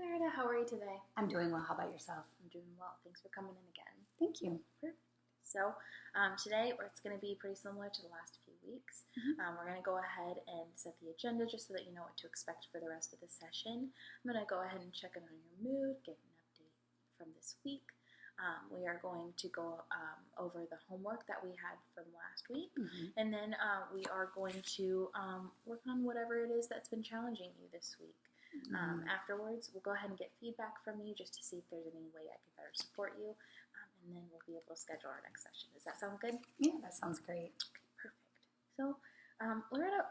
Merida. How are you today? I'm doing well. How about yourself? I'm doing well. Thanks for coming in again. Thank you. Perfect. So today it's going to be pretty similar to the last few weeks. We're going to go ahead and set the agenda just so that you know what to expect for the rest of the session. I'm going to go ahead and check in on your mood, get an update from this week. We are going to go over the homework that we had from last week, and then we are going to work on whatever it is that's been challenging you this week. Afterwards, we'll go ahead and get feedback from you just to see if there's any way I can better support you, and then we'll be able to schedule our next session. Does that sound good? Yeah, that sounds great. Okay, perfect. So, Loretta,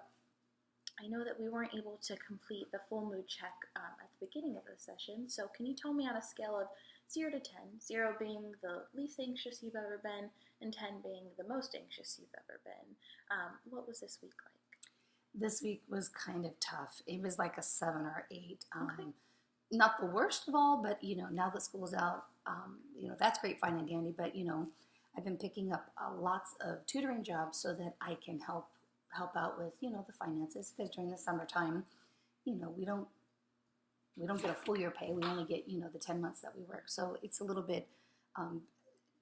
I know that we weren't able to complete the full mood check at the beginning of the session, so can you tell me on a scale of 0 to 10, 0 being the least anxious you've ever been, and 10 being the most anxious you've ever been, what was this week like? This week was kind of tough. It was like a 7 or 8. Okay. Not the worst of all, but now that school's out, that's great, fine and dandy. But I've been picking up lots of tutoring jobs so that I can help out with the finances. Because during the summertime, we don't get a full year pay. We only get the 10 months that we work. So it's a little bit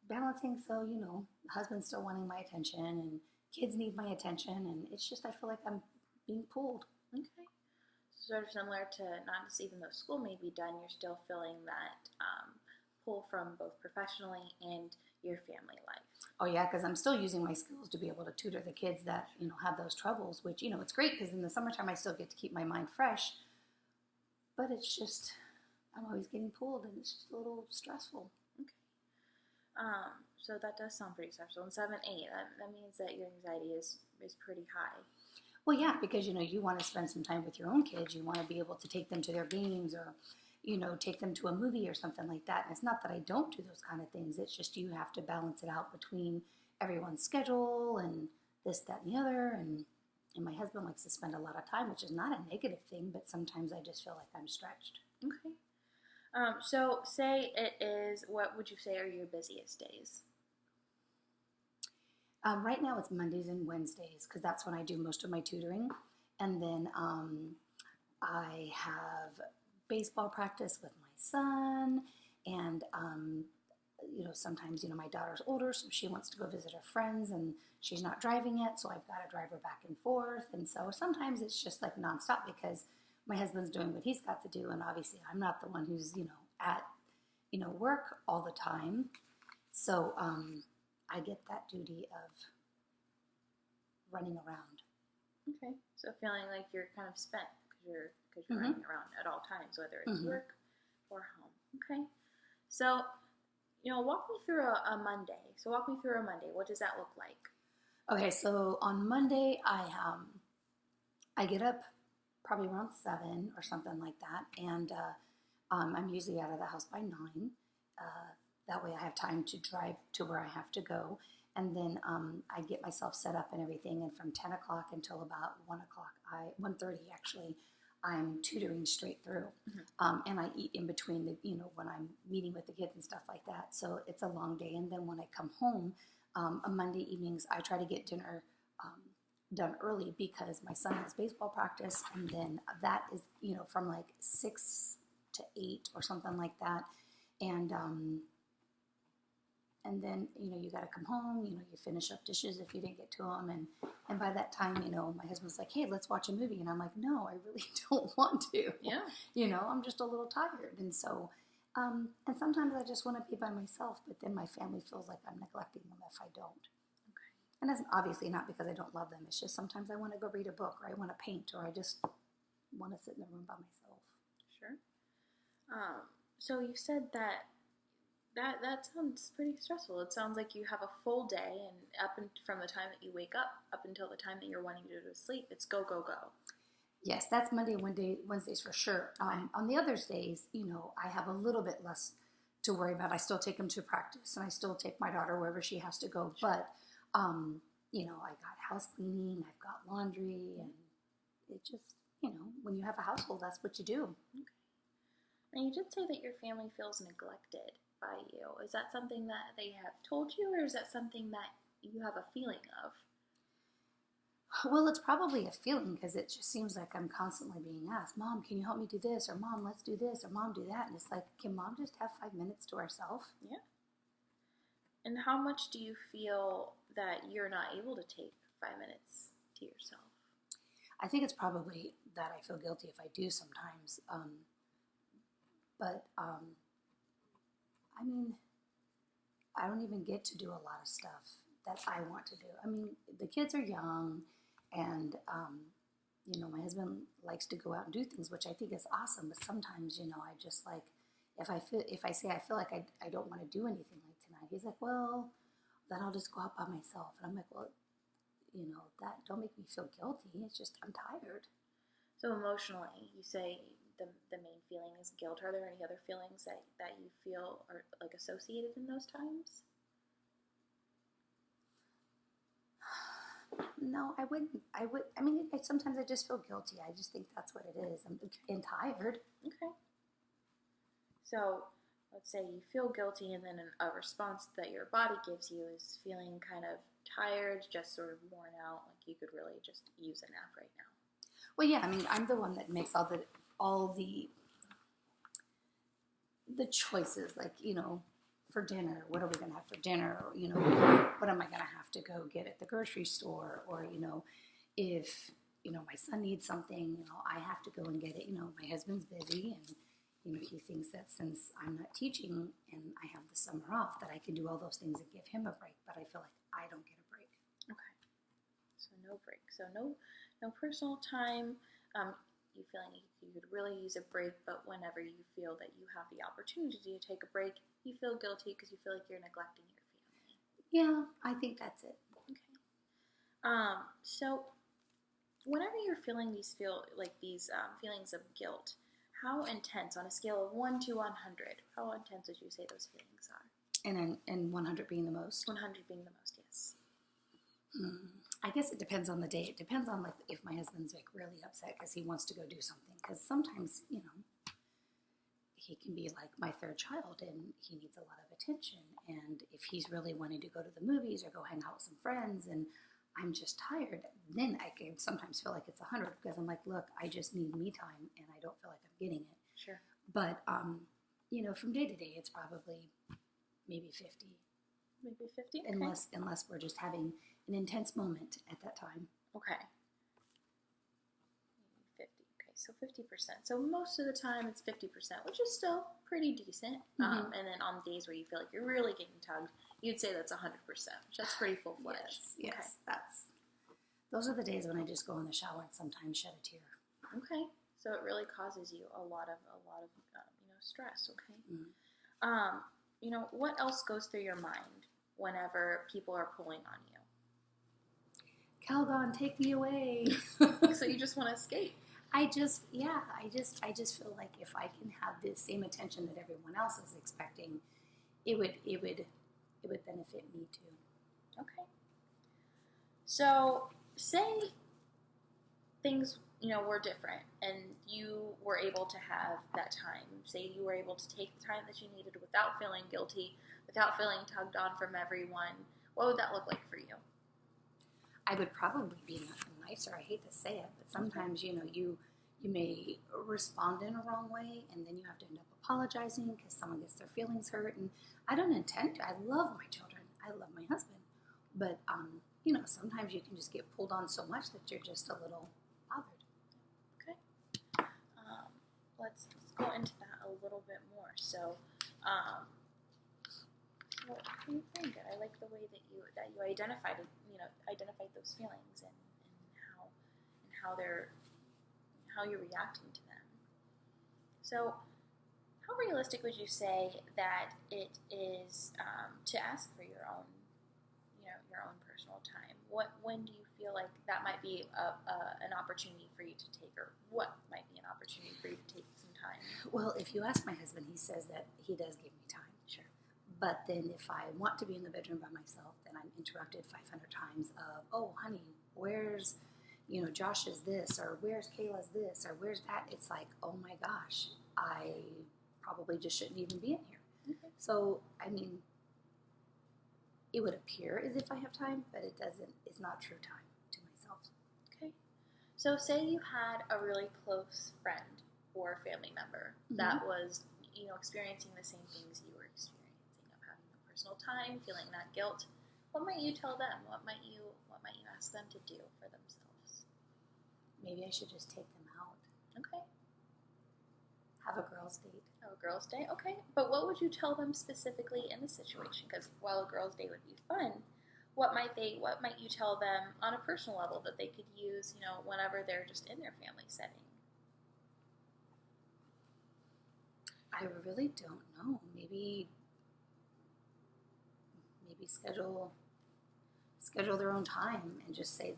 balancing. So husband's still wanting my attention, and kids need my attention, and it's just I feel like I'm being pulled. Okay. Sort of similar to not just even though school may be done, you're still feeling that pull from both professionally and your family life. Oh yeah, because I'm still using my skills to be able to tutor the kids that have those troubles. Which it's great because in the summertime I still get to keep my mind fresh. But it's just I'm always getting pulled, and it's just a little stressful. Okay. So that does sound pretty stressful. And 7, 8, that means that your anxiety is pretty high. Well, yeah, because you want to spend some time with your own kids. You want to be able to take them to their games, or take them to a movie or something like that. And it's not that I don't do those kind of things. It's just you have to balance it out between everyone's schedule and this, that, and the other. And my husband likes to spend a lot of time, which is not a negative thing, but sometimes I just feel like I'm stretched. Okay. So say it is, what would you say are your busiest days? Right now it's Mondays and Wednesdays because that's when I do most of my tutoring. And then I have baseball practice with my son. And, sometimes, my daughter's older, so she wants to go visit her friends and she's not driving yet. So I've got to drive her back and forth. And so sometimes it's just like nonstop because my husband's doing what he's got to do. And obviously I'm not the one who's, at, work all the time. So, I get that duty of running around. Okay, so feeling like you're kind of spent because you're running around at all times, whether it's work or home. Okay, so walk me through a Monday. So walk me through a Monday. What does that look like? Okay, so on Monday I get up probably around 7 or something like that, and I'm usually out of the house by 9. That way I have time to drive to where I have to go. And then I get myself set up and everything. And from 10 o'clock until about 1 o'clock, 1:30 actually, I'm tutoring straight through. And I eat in between when I'm meeting with the kids and stuff like that. So it's a long day. And then when I come home, on Monday evenings, I try to get dinner done early because my son has baseball practice. And then that is, from like 6 to 8 or something like that. And then, you got to come home, you finish up dishes if you didn't get to them. And by that time, my husband's like, hey, let's watch a movie. And I'm like, no, I really don't want to. Yeah. I'm just a little tired. And so, and sometimes I just want to be by myself, but then my family feels like I'm neglecting them if I don't. Okay. And that's obviously not because I don't love them. It's just sometimes I want to go read a book, or I want to paint, or I just want to sit in the room by myself. Sure. So you said that sounds pretty stressful. It sounds like you have a full day, and from the time that you wake up until the time that you're wanting to go to sleep, it's go, go, go. Yes, that's Monday and Wednesdays for sure. On the other days, I have a little bit less to worry about. I still take them to practice, and I still take my daughter wherever she has to go. Sure. But, I got house cleaning, I've got laundry, and it just, when you have a household, that's what you do. Okay. And you did say that your family feels neglected by you. Is that something that they have told you, or is that something that you have a feeling of? Well, it's probably a feeling because it just seems like I'm constantly being asked, Mom, can you help me do this? Or Mom, let's do this. Or Mom, do that. And it's like, can Mom just have 5 minutes to herself? Yeah. And how much do you feel that you're not able to take 5 minutes to yourself? I think it's probably that I feel guilty if I do sometimes. But I mean, I don't even get to do a lot of stuff that I want to do. I mean, the kids are young, and my husband likes to go out and do things, which I think is awesome. But sometimes, I just like if I say I feel like I don't want to do anything like tonight, he's like, well, then I'll just go out by myself, and I'm like, well, that don't make me feel guilty. It's just I'm tired. So emotionally, you say the main feeling is guilt. Are there any other feelings that you feel are like associated in those times? No, I wouldn't. I mean, sometimes I just feel guilty. I just think that's what it is. I'm tired. Okay. So let's say you feel guilty, and then a response that your body gives you is feeling kind of tired, just sort of worn out, like you could really just use a nap right now. Well, yeah. I mean, I'm the one that makes all the choices. Like, for dinner, what are we going to have for dinner? Or, what am I going to have to go get at the grocery store? Or, if, my son needs something, I have to go and get it. My husband's busy, and, he thinks that since I'm not teaching and I have the summer off, that I can do all those things and give him a break. But I feel like I don't get a break. Okay. So no break. So no personal time. You feeling you could really use a break, but whenever you feel that you have the opportunity to take a break, you feel guilty because you feel like you're neglecting your family. Yeah, I think that's it. Okay. So whenever you're feeling these feelings of guilt, how intense, on a scale of 1 to 100, how intense would you say those feelings are? And 100 being the most? 100 being the most, yes. I guess it depends on the day. It depends on, like, if my husband's, like, really upset because he wants to go do something. Because sometimes, he can be like my third child, and he needs a lot of attention. And if he's really wanting to go to the movies or go hang out with some friends, and I'm just tired, then I can sometimes feel like it's 100 because I'm like, look, I just need me time, and I don't feel like I'm getting it. Sure. But, from day to day, it's probably maybe 50. Maybe 50? Okay. Unless we're just having an intense moment at that time. Okay. Maybe 50. Okay, so 50%. So most of the time it's 50%, which is still pretty decent. Mm-hmm. And then on days where you feel like you're really getting tugged, you'd say that's 100%, which that's pretty full-fledged. Yes. Okay. Those are the days when I just go in the shower and sometimes shed a tear. Okay. So it really causes you a lot of stress. Okay. Mm-hmm. What else goes through your mind whenever people are pulling on you? Calgon, take me away. So you just want to escape. I just feel like if I can have the same attention that everyone else is expecting, it would benefit me too. Okay. So say things were different, and you were able to have that time. Say you were able to take the time that you needed without feeling guilty, without feeling tugged on from everyone. What would that look like for you? I would probably be nothing nicer. I hate to say it, but sometimes, you may respond in a wrong way, and then you have to end up apologizing because someone gets their feelings hurt. And I don't intend to. I love my children. I love my husband. But, sometimes you can just get pulled on so much that you're just a little bothered. Okay. Let's go into that a little bit more. So, what do you think? I like the way that you identified those feelings and how you're reacting to them. So, how realistic would you say that it is to ask for your own personal time? When do you feel like that might be an opportunity for you to take, or what might be an opportunity for you to take some time? Well, if you ask my husband, he says that he does give me time. Sure. But then if I want to be in the bedroom by myself, then I'm interrupted 500 times of, oh, honey, where's, Josh is this, or where's Kayla's this, or where's that? It's like, oh my gosh, I probably just shouldn't even be in here. Okay. So, I mean, it would appear as if I have time, but it doesn't. It's not true time to myself. So say you had a really close friend or family member that was, experiencing the same things you were experiencing, of having no personal time, feeling that guilt. What might you tell them? What might you ask them to do for themselves? Maybe I should just take them out. Okay. Have a girls' date. Have a girls' day? Okay. But what would you tell them specifically in the situation? Because while a girls' day would be fun, what might you tell them on a personal level that they could use, whenever they're just in their family setting? I really don't know. Maybe schedule their own time and just say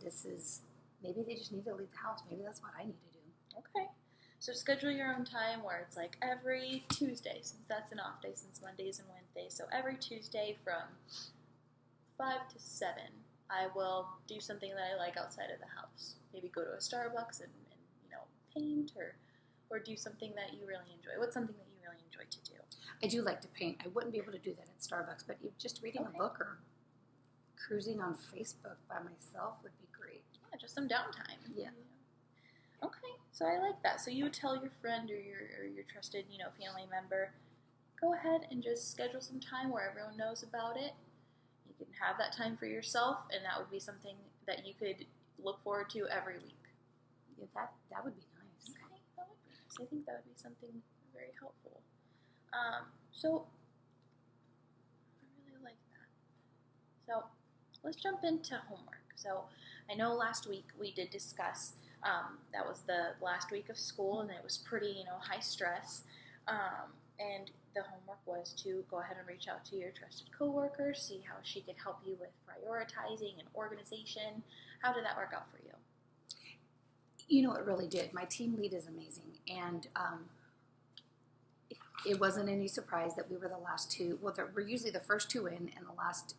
maybe they just need to leave the house. Maybe that's what I need to do. Okay. So schedule your own time where it's like every Tuesday, since that's an off day, since Mondays and Wednesdays. So every Tuesday from 5 to 7, I will do something that I like outside of the house. Maybe go to a Starbucks and paint or do something that you really enjoy. What's something that you really enjoy to do? I do like to paint. I wouldn't be able to do that at Starbucks, but just reading a book or cruising on Facebook by myself would be great. Yeah, just some downtime. Yeah. Okay, so I like that. So you would tell your friend or your trusted, family member, go ahead and just schedule some time where everyone knows about it. You can have that time for yourself, and that would be something that you could look forward to every week. Yeah, that would be nice. Okay, that would be nice. I think that would be something very helpful. So I really like that. So let's jump into homework. So I know last week we did discuss that was the last week of school, and it was pretty, high stress. And the homework was to go ahead and reach out to your trusted coworker, see how she could help you with prioritizing and organization. How did that work out for you? It really did. My team lead is amazing, and it wasn't any surprise that we were the last two. Well, we're usually the first two in and the last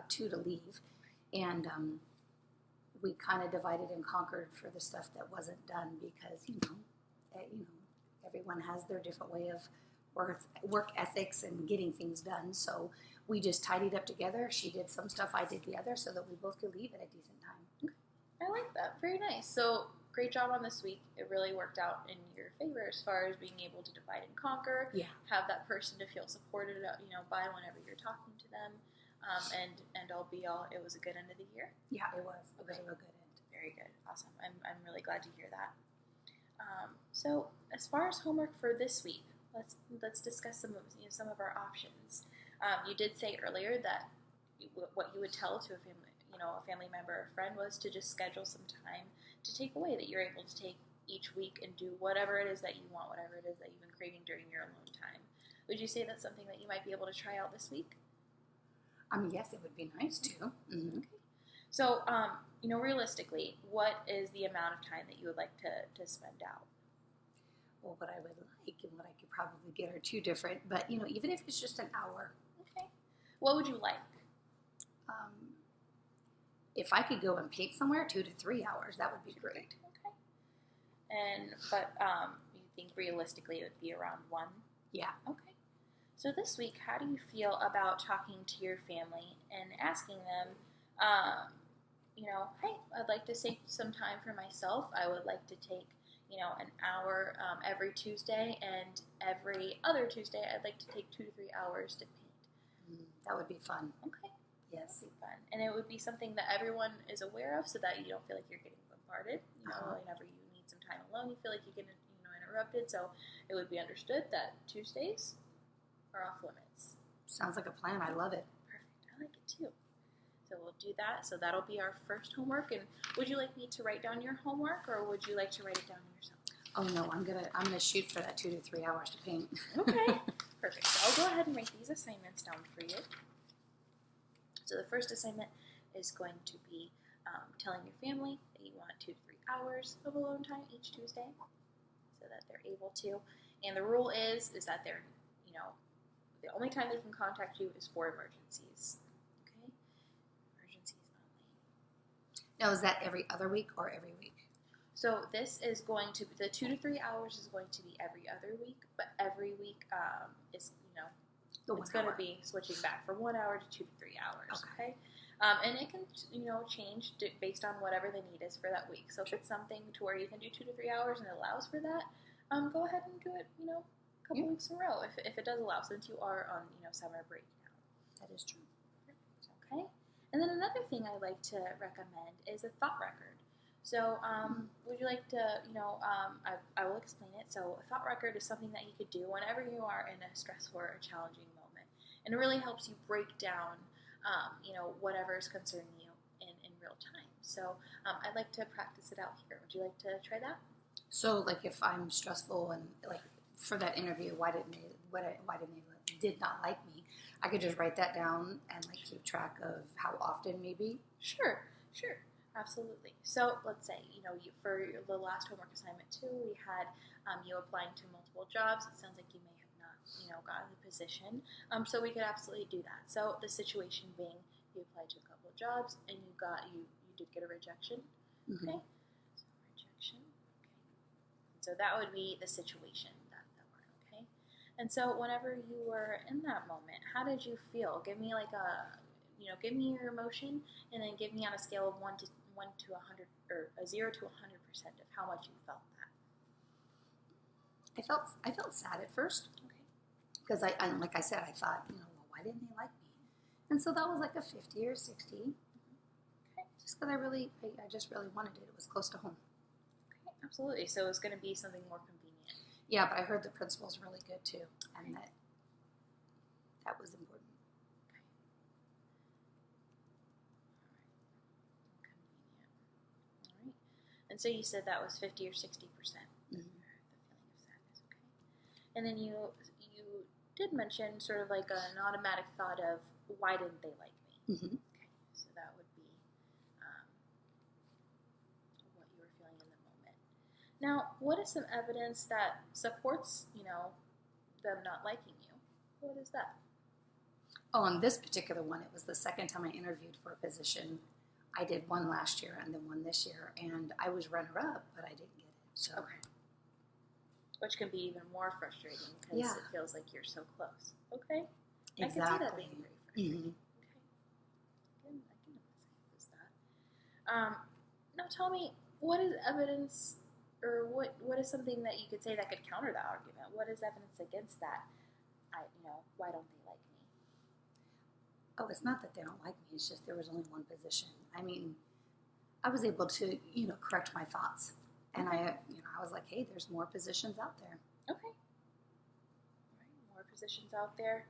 two to leave, and we kind of divided and conquered for the stuff that wasn't done because everyone has their different way of work ethics and getting things done. So we just tidied up together. She did some stuff, I did the other, so that we both could leave at a decent time. I like that. Very nice. So great job on this week. It really worked out in your favor as far as being able to divide and conquer. Yeah. Have that person to feel supported, by whenever you're talking to them. And all be all, it was a good end of the year. Yeah, it was. It was a real good end. Very good. Awesome. I'm really glad to hear that. So as far as homework for this week, let's discuss some of our options. You did say earlier that what you would tell to a family member or friend was to just schedule some time to take away, that you're able to take each week and do whatever it is that you want, whatever it is that you've been craving during your alone time. Would you say that's something that you might be able to try out this week? Yes, it would be nice to. Mm-hmm. Okay. So, realistically, what is the amount of time that you would like to spend out? Well, what I would like and what I could probably get are two different, but, even if it's just an hour. Okay. What would you like? If I could go and paint somewhere, 2 to 3 hours, that would be great. Okay. But you think realistically it would be around 1? Yeah. Okay. So this week, how do you feel about talking to your family and asking them, hey, I'd like to take some time for myself. I would like to take, an hour every Tuesday, and every other Tuesday, I'd like to take 2 to 3 hours to paint. That would be fun. Okay. Yes. That would be fun. And it would be something that everyone is aware of so that you don't feel like you're getting bombarded. Whenever you need some time alone, you feel like you get interrupted. So it would be understood that Tuesdays are off limits. Sounds like a plan. I love it. Perfect. I like it too. So we'll do that. So that'll be our first homework. And would you like me to write down your homework, or would you like to write it down yourself? Oh no, I'm gonna shoot for that 2 to 3 hours to paint. Okay. Perfect. So I'll go ahead and write these assignments down for you. So the first assignment is going to be telling your family that you want 2 to 3 hours of alone time each Tuesday, so that they're able to. And the rule is that they're, the only time they can contact you is for emergencies. Okay? Emergencies only. Now, is that every other week or every week? So this is going to be, the 2 to 3 hours is going to be every other week, but every week is, it's going to be switching back from 1 hour to 2 to 3 hours. Okay? And it can, change based on whatever the need is for that week. So if it's something to where you can do 2 to 3 hours and it allows for that, go ahead and do it, a couple weeks in a row if it does allow, since you are on, summer break now. That is true. Okay. And then another thing I like to recommend is a thought record. So would you like to, I will explain it. So a thought record is something that you could do whenever you are in a stressful or challenging moment. And it really helps you break down, whatever is concerning you in real time. So I'd like to practice it out here. Would you like to try that? So, like, if I'm stressful and, like, for that interview, why did they did not like me, I could just write that down and, like, keep track of how often, maybe? Sure. Absolutely. So let's say, for the last homework assignment too, we had you applying to multiple jobs. It sounds like you may have not, gotten the position. So we could absolutely do that. So the situation being, you applied to a couple of jobs and you did get a rejection. Mm-hmm. Okay. So rejection. Okay. So that would be the situation, that word. Okay. And so whenever you were in that moment, how did you feel? Give me give me your emotion, and then give me on a scale of 1 to 100, or a 0 to 100% of how much you felt that. I felt sad at first. Okay. Because I like I said, I thought, well, why didn't they like me? And so that was like a 50 or 60. Okay. Just because I just really wanted it. It was close to home. Okay, absolutely. So it's going to be something more convenient. Yeah, but I heard the principal's really good too, and that was important. And so you said that was 50 or 60%. Mm-hmm. The feeling of sadness, okay. And then you did mention sort of like an automatic thought of, why didn't they like me? Mm-hmm. Okay, so that would be what you were feeling in the moment. Now, what is some evidence that supports, them not liking you? What is that? Oh, on this particular one, it was the second time I interviewed for a position. I did one last year and then one this year, and I was runner-up, but I didn't get it. So. Okay. Which can be even more frustrating because it feels like you're so close. Okay. Exactly. I can see that being very frustrating. Mm-hmm. Okay. I can emphasize that. Now tell me, what is evidence, or what is something that you could say that could counter that argument? What is evidence against that? Why don't they like me? Oh, it's not that they don't like me. It's just there was only one position. I mean, I was able to, correct my thoughts. And I was like, hey, there's more positions out there. Okay. All right, more positions out there.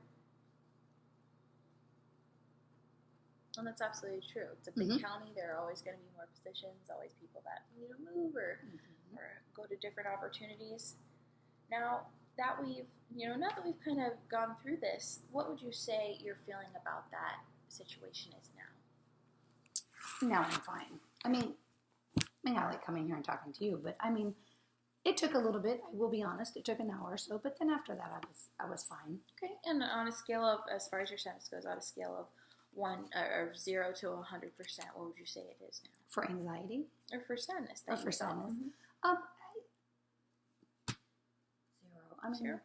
And that's absolutely true. It's a big county. There are always going to be more positions, always people that need to move or go to different opportunities. Now that now that we've kind of gone through this, what would you say your feeling about that situation is now? Now I'm fine. I mean, I like coming here and talking to you, but I mean, it took a little bit. I will be honest. It took an hour or so, but then after that, I was fine. Okay. And on a scale of, as far as your sadness goes, on a scale of 0 to 100%, what would you say it is now? For anxiety? Or for sadness? Or for sadness? 0. I mean, 0? Okay.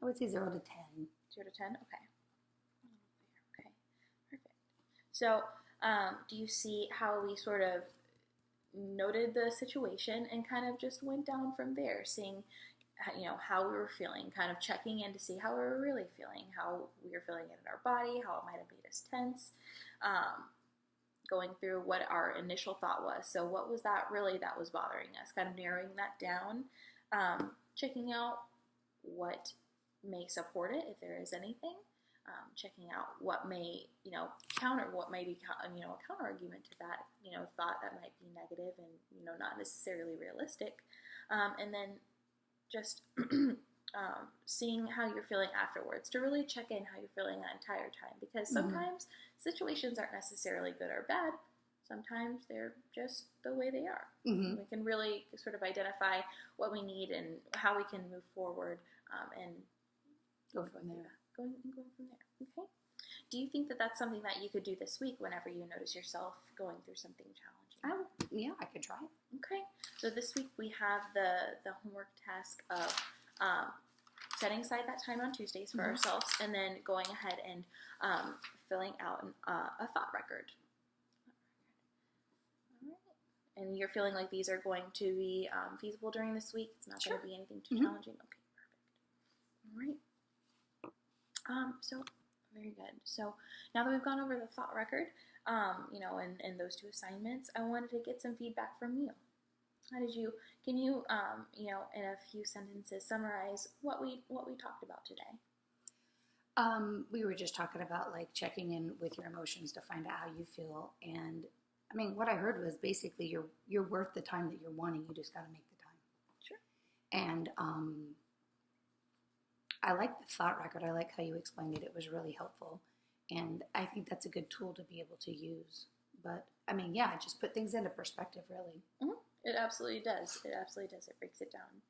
I would say 0 to 10. 0 to 10? Okay. Okay. Perfect. So, do you see how we sort of noted the situation and kind of just went down from there, seeing, how we were feeling, kind of checking in to see how we were really feeling, how we were feeling it in our body, how it might have made us tense, going through what our initial thought was. So what was that really that was bothering us? Kind of narrowing that down, checking out what may support it, if there is anything, checking out what may, what may be, a counter argument to that, thought that might be negative and, not necessarily realistic. And then just seeing how you're feeling afterwards, to really check in how you're feeling that entire time, because sometimes situations aren't necessarily good or bad. Sometimes they're just the way they are. We can really sort of identify what we need and how we can move forward and go from there. Going from there. Okay. Do you think that that's something that you could do this week whenever you notice yourself going through something challenging? Yeah, I could try it. Okay. So this week we have the homework task of setting aside that time on Tuesdays for ourselves, and then going ahead and filling out a thought record. All right. And you're feeling like these are going to be feasible during this week? It's not going to be anything too challenging? Okay, perfect. All right. So, very good. So, now that we've gone over the thought record, and those 2 assignments, I wanted to get some feedback from you. Can you, in a few sentences, summarize what we talked about today? We were just talking about like checking in with your emotions to find out how you feel. And I mean, what I heard was basically you're worth the time that you're wanting. You just got to make the time. Sure. And I like the thought record. I like how you explained it. It was really helpful. And I think that's a good tool to be able to use. But I mean, yeah, just put things into perspective, really. Mm-hmm. It absolutely does. It absolutely does. It breaks it down.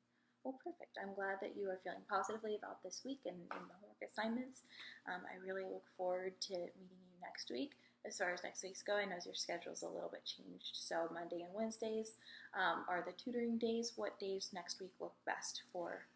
Well, perfect. I'm glad that you are feeling positively about this week and the homework assignments. I really look forward to meeting you next week. As far as next week's go, I know your schedule's a little bit changed. So Monday and Wednesdays are the tutoring days. What days next week look best for?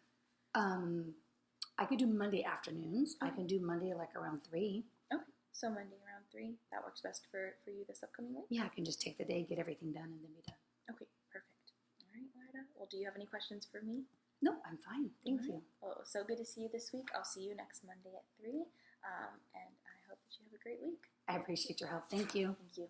I could do Monday afternoons. Okay. I can do Monday like around 3. Okay. So Monday around 3. That works best for you this upcoming week? Yeah, I can just take the day, get everything done, and then be done. Okay, perfect. All right, Lida. Well, do you have any questions for me? No, I'm fine. Thank you. Well, it was so good to see you this week. I'll see you next Monday at 3. And I hope that you have a great week. I appreciate your help. Thank you. Thank you.